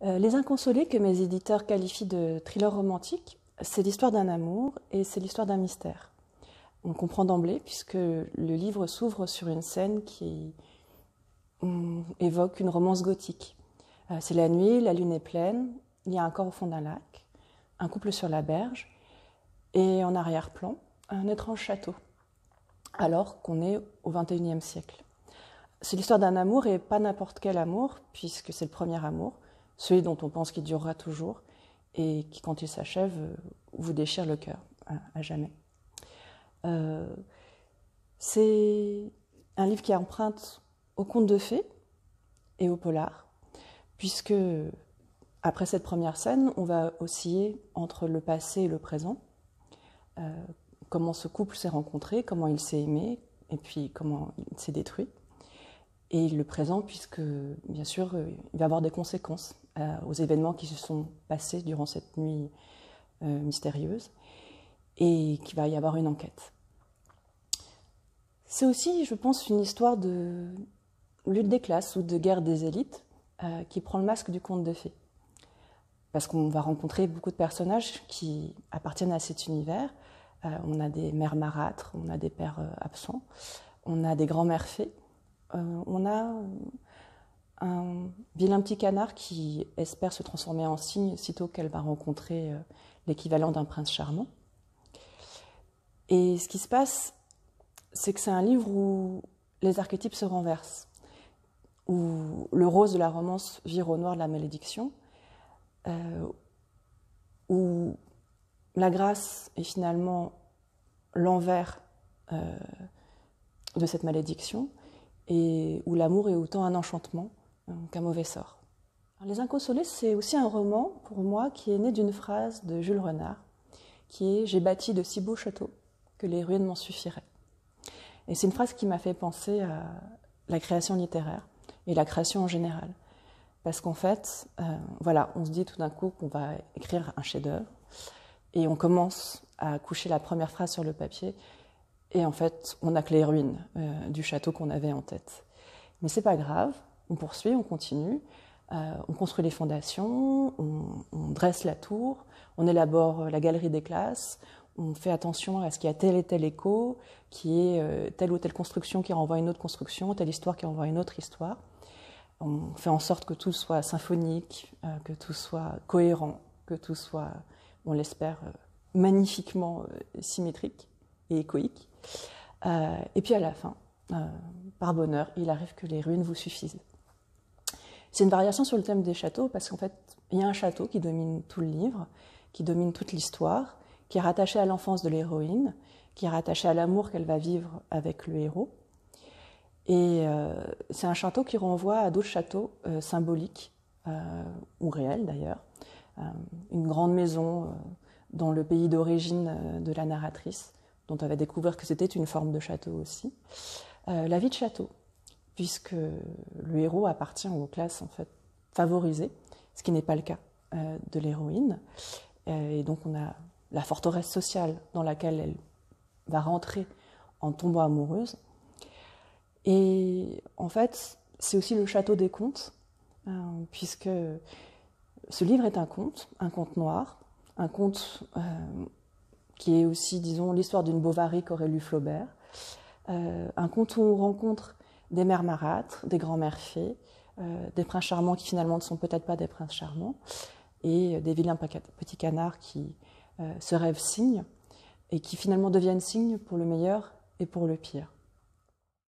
Les Inconsolés, que mes éditeurs qualifient de thriller romantique, c'est l'histoire d'un amour et c'est l'histoire d'un mystère. On comprend d'emblée puisque le livre s'ouvre sur une scène qui évoque une romance gothique. C'est la nuit, la lune est pleine, il y a un corps au fond d'un lac, un couple sur la berge et en arrière-plan, un étrange château, alors qu'on est au XXIe siècle. C'est l'histoire d'un amour et pas n'importe quel amour, puisque c'est le premier amour, celui dont on pense qu'il durera toujours et qui, quand il s'achève, vous déchire le cœur à jamais. C'est un livre qui emprunte au conte de fées et au polar, puisque après cette première scène, on va osciller entre le passé et le présent, comment ce couple s'est rencontré, comment il s'est aimé, et puis comment il s'est détruit. Et le présent, puisque, bien sûr, il va y avoir des conséquences aux événements qui se sont passés durant cette nuit mystérieuse, et qu'il va y avoir une enquête. C'est aussi, je pense, une histoire de lutte des classes ou de guerre des élites qui prend le masque du conte de fées. Parce qu'on va rencontrer beaucoup de personnages qui appartiennent à cet univers. On a des mères marâtres, on a des pères absents, on a des grands-mères fées. On a un vilain petit canard qui espère se transformer en cygne sitôt qu'elle va rencontrer l'équivalent d'un prince charmant. Et ce qui se passe, c'est que c'est un livre où les archétypes se renversent, où le rose de la romance vire au noir de la malédiction, où la grâce est finalement l'envers de cette malédiction, et où l'amour est autant un enchantement qu'un mauvais sort. Alors, Les Inconsolés, c'est aussi un roman, pour moi, qui est né d'une phrase de Jules Renard, qui est « J'ai bâti de si beaux châteaux que les ruines m'en suffiraient ». Et c'est une phrase qui m'a fait penser à la création littéraire et la création en général. Parce qu'en fait, voilà, on se dit tout d'un coup qu'on va écrire un chef-d'œuvre, et on commence à coucher la première phrase sur le papier, et en fait, on n'a que les ruines du château qu'on avait en tête. Mais c'est pas grave, on poursuit, on continue, on construit les fondations, on dresse la tour, on élabore la galerie des classes, on fait attention à ce qu'il y a tel et tel écho, qui est telle ou telle construction qui renvoie à une autre construction, telle histoire qui renvoie à une autre histoire. On fait en sorte que tout soit symphonique, que tout soit cohérent, que tout soit, on l'espère, magnifiquement symétrique et échoïque. Et puis à la fin, par bonheur, il arrive que les ruines vous suffisent. C'est une variation sur le thème des châteaux, parce qu'en fait, il y a un château qui domine tout le livre, qui domine toute l'histoire, qui est rattaché à l'enfance de l'héroïne, qui est rattaché à l'amour qu'elle va vivre avec le héros. Et c'est un château qui renvoie à d'autres châteaux symboliques, ou réels d'ailleurs. Une grande maison dans le pays d'origine de la narratrice, dont on va découvrir que c'était une forme de château aussi. La vie de château, puisque le héros appartient aux classes en fait favorisées, ce qui n'est pas le cas de l'héroïne. Et donc on a la forteresse sociale dans laquelle elle va rentrer en tombant amoureuse. Et en fait, c'est aussi le château des contes, puisque ce livre est un conte noir, un conte qui est aussi, disons, l'histoire d'une Bovary qu'aurait lu Flaubert, un conte où on rencontre des mères marâtres, des grands-mères fées, des princes charmants qui finalement ne sont peut-être pas des princes charmants, et des vilains petits canards qui se rêvent cygnes, et qui finalement deviennent cygnes pour le meilleur et pour le pire.